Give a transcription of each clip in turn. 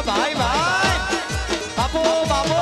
ભાઈ ભાઈ બાપો બાપો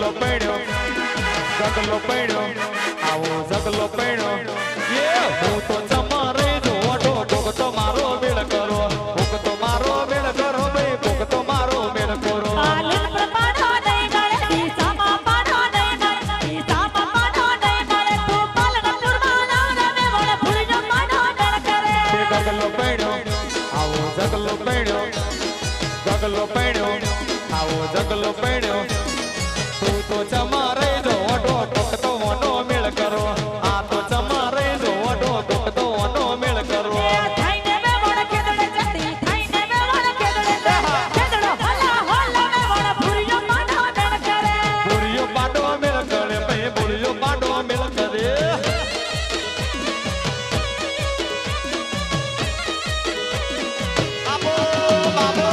જગલો પૈણ્યો આવો જગલો પૈણ્યો હું તો ચમરે જો ઓઢો ભોગ તો મારો મેળ કરો ભોગ તો મારો મેળ કરો ભાઈ ભોગ તો મારો મેળ કરો જગલો પૈણ્યો આવો જગલો પૈણ્યો આવો જગલો પૈણ્યો તું તો ચમરે જો ઓઢો ભોગ તો ઓનો મેળ કરો આ તો ચમરે જો ઓઢો ભોગ તો ઓનો મેળ કરો ભૂરિયો પાડો મેળ કરે ભાઈ ભૂરિયો પાડો મેળ કરે આપો બાબો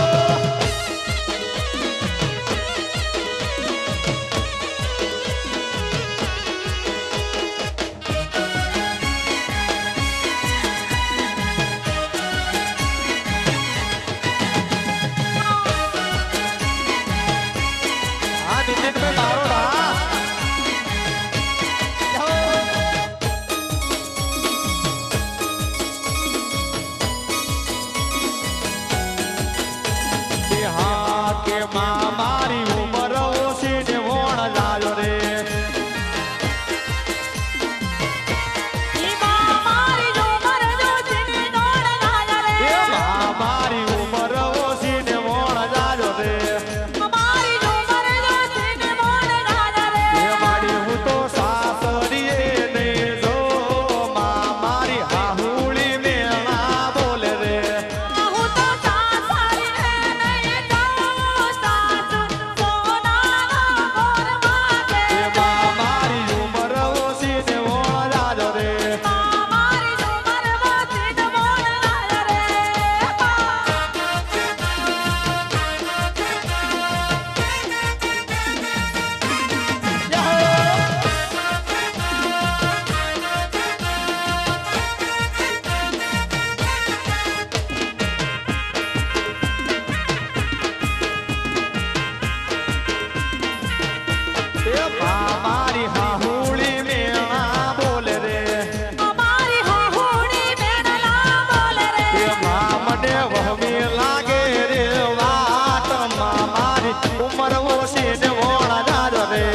મારી ઉમર ઓછી ને વણ જાયો રે મારી ઉમર ઓછી ને વણ જાયો રે મારી હું તો સાસરીએ ને જો મારી હાહુળી મેળા બોલે રે મારી હાહુળી મેળા બોલે રે મને વહમી લાગે રે વાત મારી ઉમર ઓછી ને વણ જાજો રે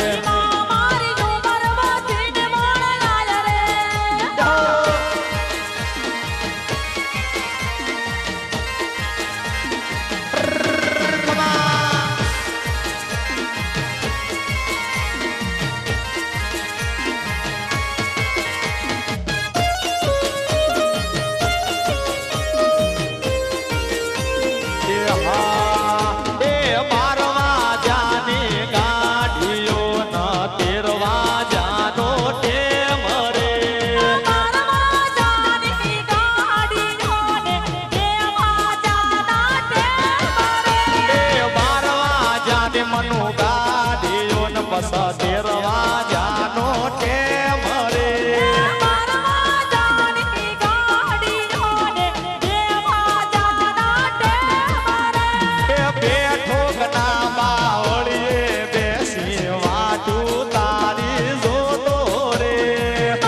તેરવા જાનો ટેમ રે બેઠો ગના બાવળીએ બેસી વાટું તારી જોતો રે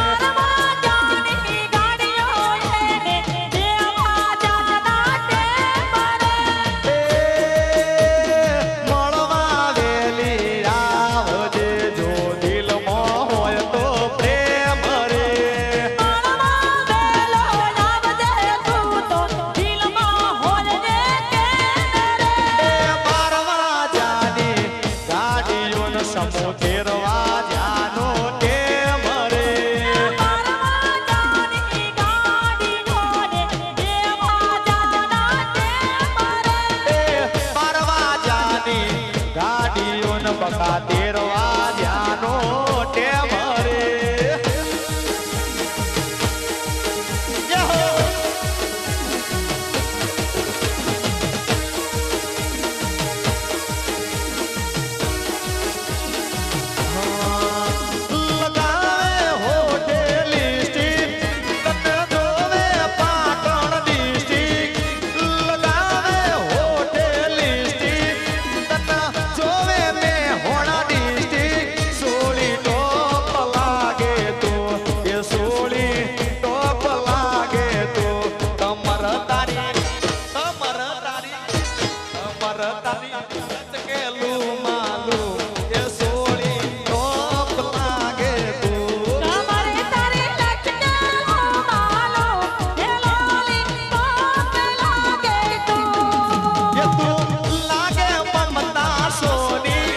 મળવા વેલી આવજે જો દિલમાં હોય તો પ્રેમ રે બારવા જાની ગાડીઓનો સમૂહ તેરવા જાનો ટેમ રે બારવા જાની ગાડીઓનો બકા તેરવા જાનો ટેમ રે લગાવે હોટે લિસ્ટિક તને જોવે પાટણ ડિસ્ટ્રિક્ટ લગાવે હોટે લિસ્ટિક તને જોવે મેં હોણા તારી લચકેલું માલું એ સોળી ટોપ લાગે તું કમરે તારી લચકેલું માલું એ લોલી ટોપ લાગે તું એ તું લાગે મમતા સોની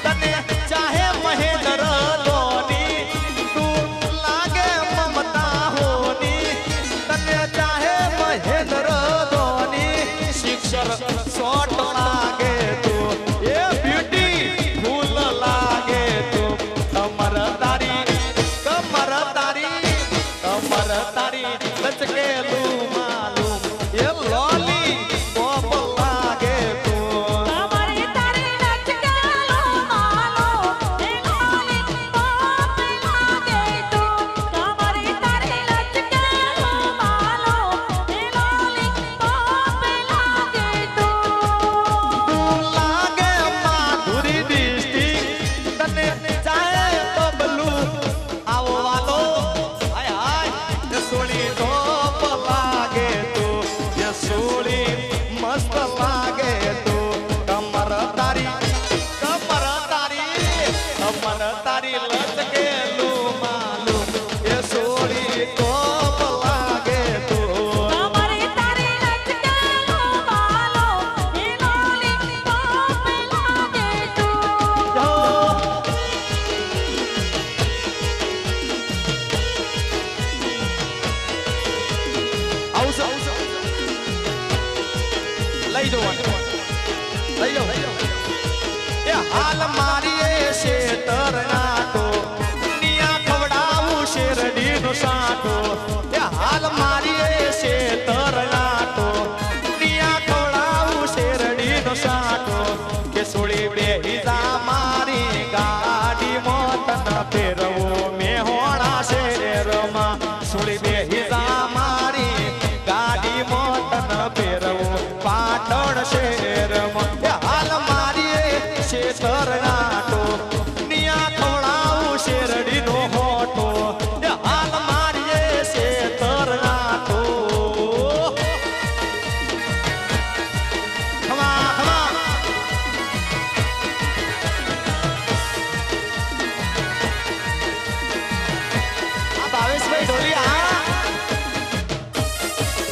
તને ચાહે મહેન્દ્ર ધોની તું લાગે મમતા હોની તને ચાહે મહેન્દ્ર ધોની શિક્ષર શોટ લાગે તું એ બ્યુટી ફૂલ લાગે તું કમર તારી લચકેલું માલુમ એ લોલી ટોપ લાગે તું કમરે તારી લચકેલું માલું એ લોલી ટોપ લાગે તું કમરે તારી લચકેલું માલું એ લોલી ટોપ લાગે તું તું લાગે માધુરી દૃષ્ટિ તને ચાહે તો બલું આવો વાલો હાય હાય એ સોળી ટોપ લાગે તું એ સોળી મસ્ત લાગે તું કમર તારી લચકેલું માલું એ સોળી ટોપ લાગે તું કમરે તારી લચકેલું માલું એ લોલી ટોપ લાગે તું આવશે લઈ જાઓ એ હાલ મારી એ શેતર નાટો નિયા ખવડાવું શેરડીનો સાટો એ હાલ મારી એ શેતર નાટો નિયા ખવડાવું શેરડીનો સાટો કે સોળી બેહીજા મારી ગાડી મોતન ફેરવો મેં હોણા શેરમાં સોળી બેહીજા મારી ગાડી મોતન ફેરવો પાટણ શેરમાં એ હાલ મારી એ શેતર નાટો નિયા ખવડાવું શેરડીનો હોટો એ હાલ મારી એ શેતર નાટો ખમા ખમા આ ભાવેશભાઈ ઢોલિયા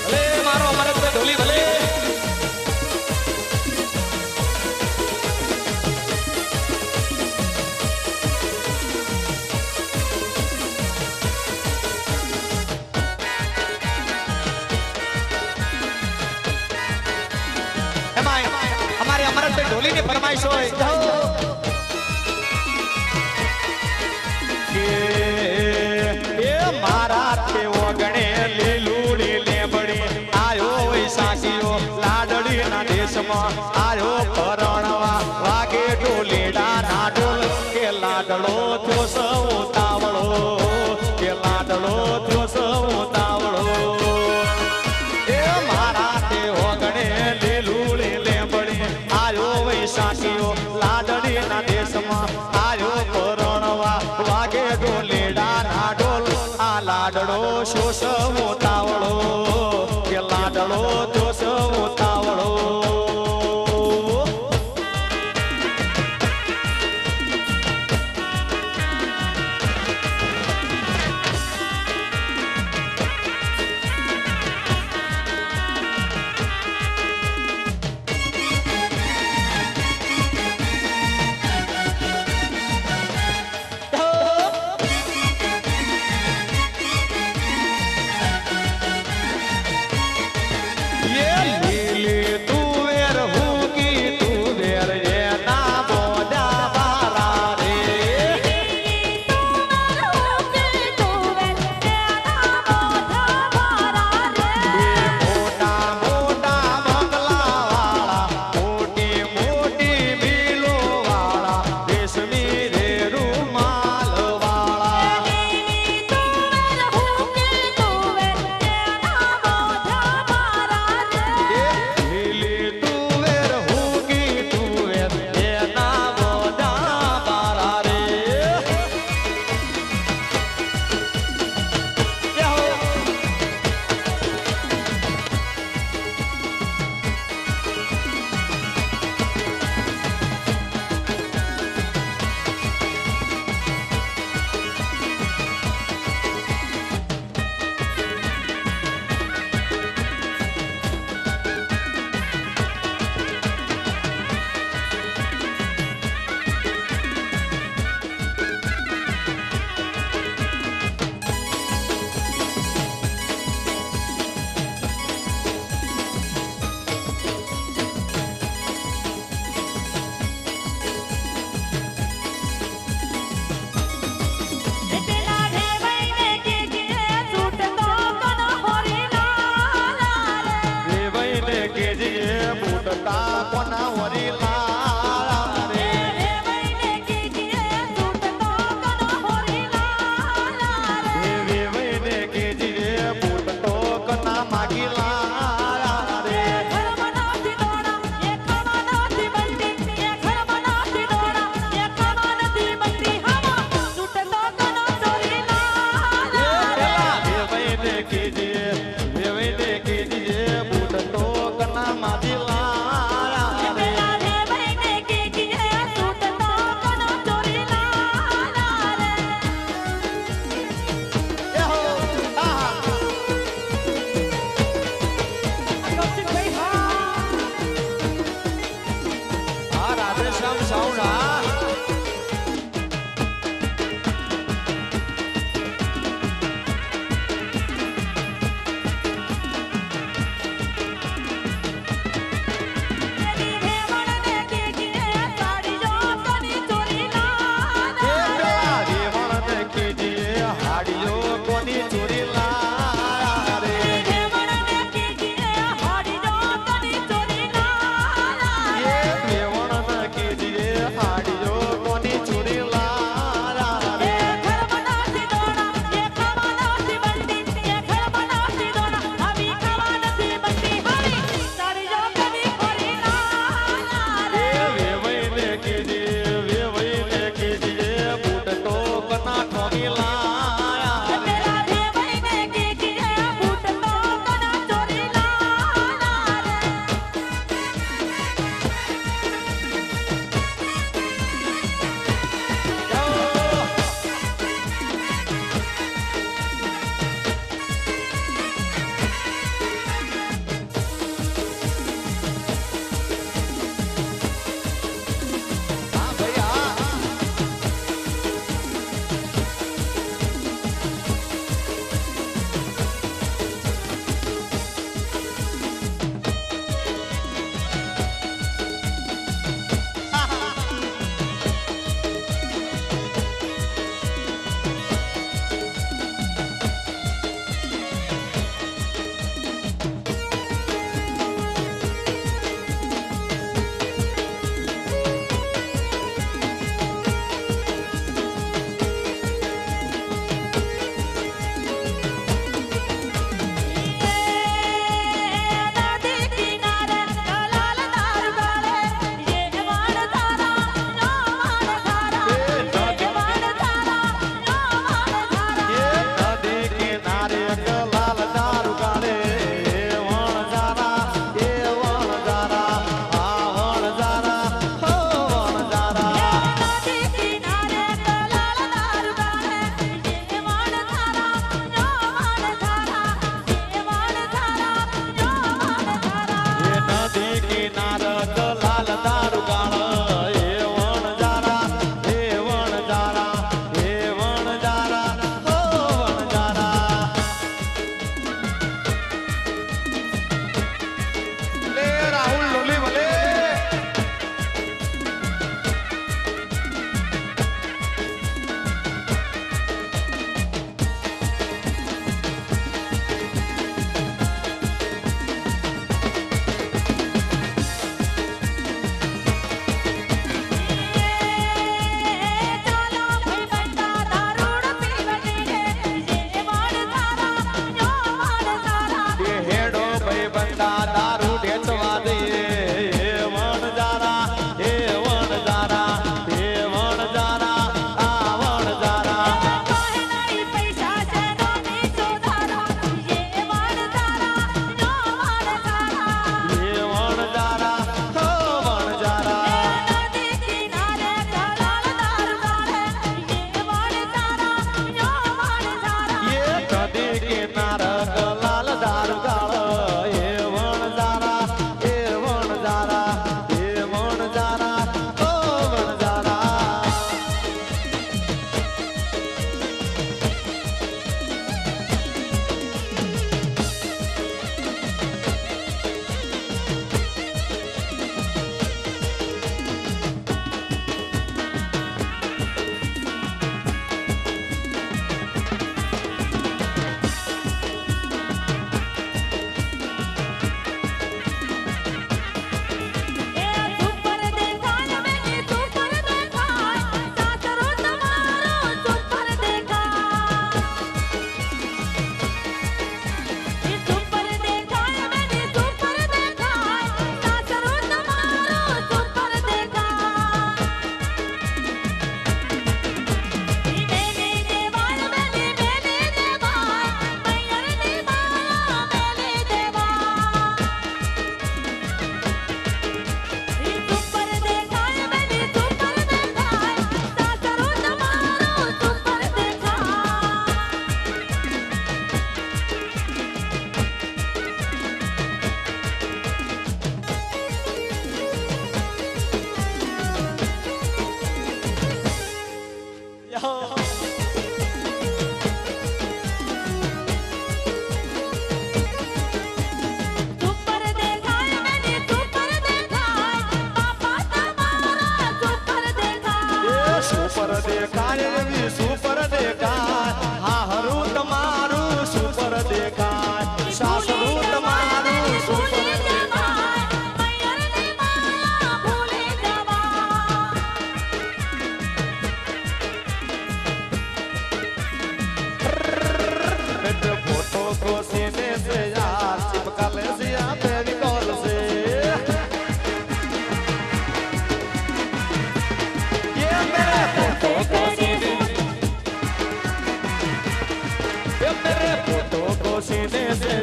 ભલે મારો અમરતભાઈ ઢોલી ભલે એમાં અમારી અમરતભાઈ ઢોલીની ફરમાઈશ હોય કે એ મારા તે ઓગણે લીલુડી લેબડી આયો વૈશાખીઓ લાડડીના દેશમાં આયો પરણવા વાગે ઢોલીડા ના ઢોલ કે લાડડો થયો સૌ તાવળો કે લાડડો થયો સૌ તાવળો એ મારા તે ઓગણે લીલુડી લેબડી આયો વૈશાખીઓ લાડડીના દેશમાં આયો પરણવા વાગે ઢોલીડા ના ઢોલ આ લાડડો શોષવો તાવળો કે લાડડો જોશવો તાવળો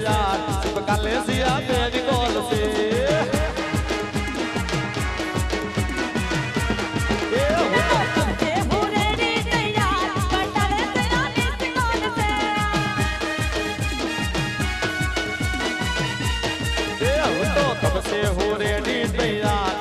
તૈયાર કાલે સિયા બેબી કોલ છે એ હું તો એ હું રેડી તૈયાર કંટાળે તેરા નીત કોલ છે એ હું તો તબ से हो रेडी तैयार